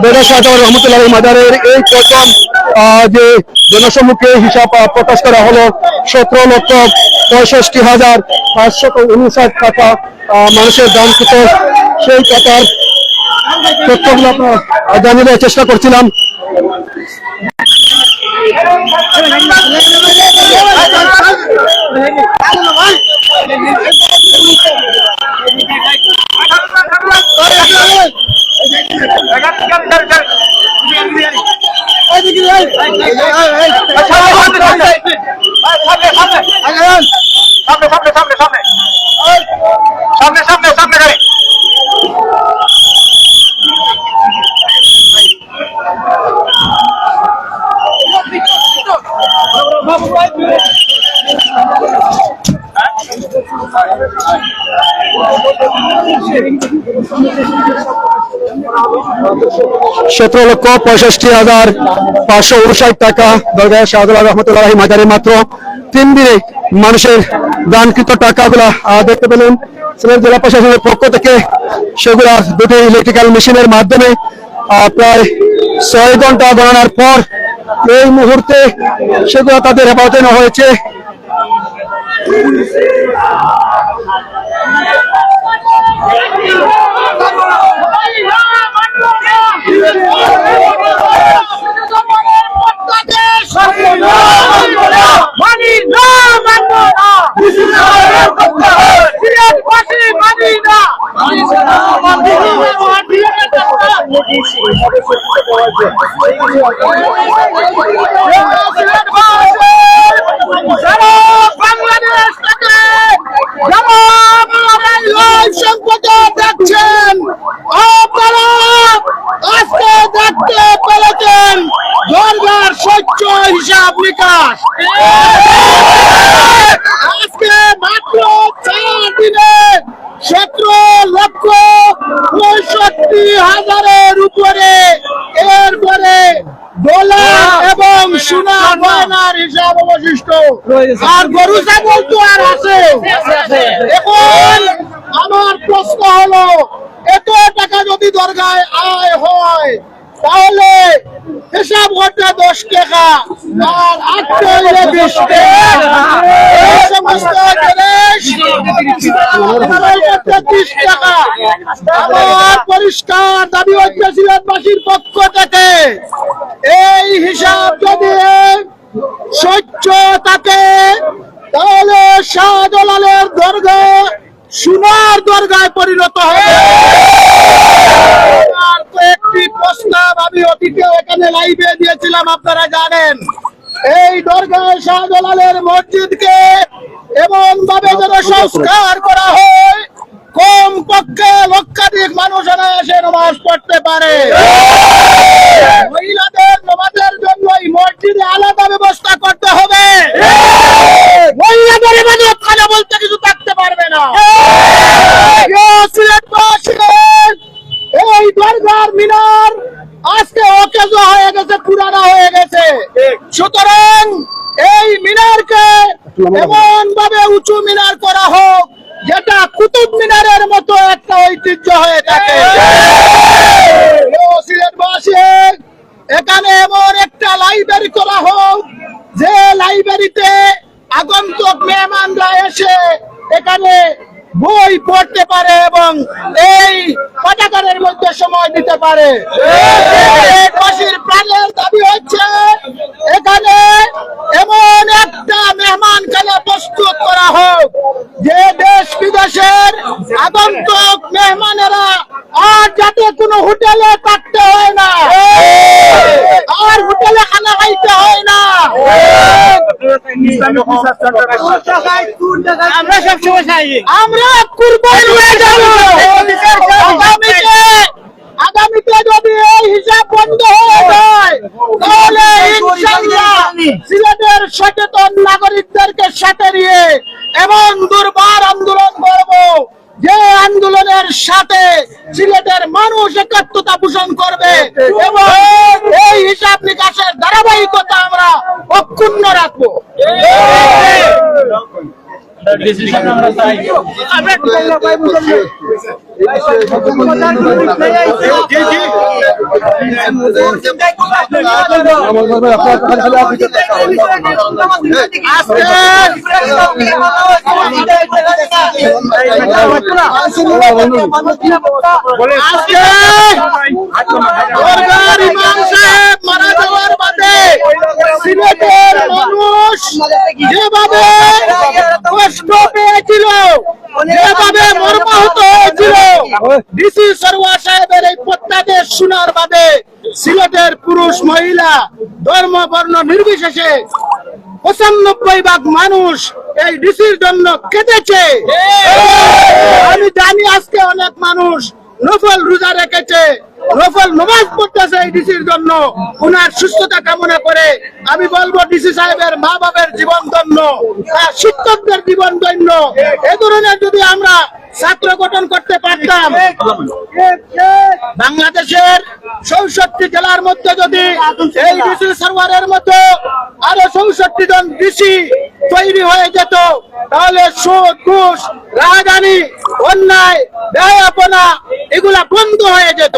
দরগা শাহজালাল রহমতুল্লাহ মাজারের এই প্রথম যে জনসম্মুখে হিসাব প্রকাশ করা হলো 17,65,559 টাকা মানুষের দানকৃত সেই টাকার তথ্যগুলো আপনার জানিয়ে দেওয়ার চেষ্টা করছিলাম। $17,65,559 টাকা দরগা শাহজালাল রহমতুল্লাহ মাজারে মাত্র 3 দিনে মানুষের দানকৃত টাকাগুলা দেখতে পেলেন। সিলেট জেলা প্রশাসনের পক্ষ থেকে সেগুলা দুটি ইলেকট্রিক্যাল মেশিনের মাধ্যমে প্রায় 6 ঘন্টা গণনার পর এই মুহূর্তে সেগুলো তাদের হেফাজতে নেওয়া হয়েছে। হিসাব নিকাশ আজকে মাত্র 4 দিনে 17,65,000-এর উপরে এরপরে ডলার এবং সোনা গয়নার হিসাব অবশিষ্ট আর গরু ছাগল তো আর আছে। এখন আমার প্রশ্ন হলো এত টাকা যদি দরগায় আয় হয় তাহলে হিসাব করতে 10 টাকা আর 8 টাকা 20 টাকা এই সমস্ত জিনিস 30 টাকা। আমার পরিষ্কার দাবি হচ্ছে সিলেটবাসীর পক্ষ থেকে এই হিসাব যদি সহ্য থাকে তাহলে শাহজালালের দরগা সোনার দরগায় পরিণত হবে। একটি প্রস্তাব আমি অতীতে এখানে লাইভে দিয়েছিলাম, আপনারা জানেন। এই দরগায় শাহজালালের মসজিদকে এমন ভাবে যেন সংস্কার করা হয় কম পক্ষে লক্ষাধিক মানুষ এসে নামাজ পড়তে পারে। মহিলাদের নামাজের জন্য এই মসজিদে আলাদা ব্যবস্থা করতে হবে। মহিলাদের ইবাদত খানা বলতে কিছু থাকতে পারবে না। এই দরগার মিনার আজকে অকেজো হয়ে গেছে, পুরানা হয়ে গেছে। সুতরাং এই মিনারকে এমন ভাবে উঁচু মিনার করা হোক যেটা কুতুব মিনারের মতো একটা ঐতিহ্য হয়ে থাকে। সিলেটবাসী এখানে এমন একটা লাইব্রেরি করা হোক যে লাইব্রেরিতে আগন্তুক মেহমানরা এসে এখানে বই পড়তে পারে এবং এই পাঠাগারের মধ্যে সময় দিতে পারে। প্রাণের দাবি হচ্ছে এখানে এমন একটা মেহমানখানা প্রস্তুত করা হোক যে দেশ বিদেশের আগন্তুক মেহমানেরা আর যাতে কোনো হোটেলে থাকতে হয় না, আর হোটেলে খানা খাইতে হয় না। আমরা সবসময় চাই আমরা কুরবান হয়ে যাব। আগামীতে যদি এই হিসাব বন্ধ হয়ে যায় তাহলে ইনশাআল্লাহ সিলেটের সচেতন নাগরিকদেরকে সাথে নিয়ে এমন দুর্বার আন্দোলন করব যে আন্দোলনের সাথে সিলেটের মানুষ একাত্মতা পোষণ করবে এবং এই হিসাব নিকাশের ধারাবাহিকতা আমরা অক্ষুণ্ণ রাখবো। ডিসিশন আমরা চাই। সরকার ইমাম সাহেব মারা যাওয়ার বাদে সিলেটের মানুষ যেভাবে কষ্ট পেয়েছিল, যেভাবে মর্মাহত হয়েছিল, ডিসি সরওয়ার সাহেবের এই প্রত্যাদেশ শোনার বাদে সিলেটের পুরুষ মহিলা ধর্ম বর্ণ নির্বিশেষে 95% মানুষ এই ডিসির জন্য কেঁদেছে। আমি জানি আজকে অনেক মানুষ নফল রোজা রেখেছে, নফল নামাজ পড়তেছে এই ডিসির জন্য, উনার সুস্থতা কামনা করে। আমি বলবো ডিসি সাহেবের মা বাবার জীবন ধন্য, শিক্ষকদের জীবন ধন্য। এ ধরনের যদি আমরা ছাত্র গঠন করতে পারতাম, বাংলাদেশের 64 জেলার মধ্যে যদি এই ডিসি সার্ভারের মতো আরো 64 জন ডিসি তৈরি হয়ে যেত, তাহলে সুদ, ঘুষ, রাজধানী, অন্যায়, ব্যয়াপনা এগুলা বন্ধ হয়ে যেত।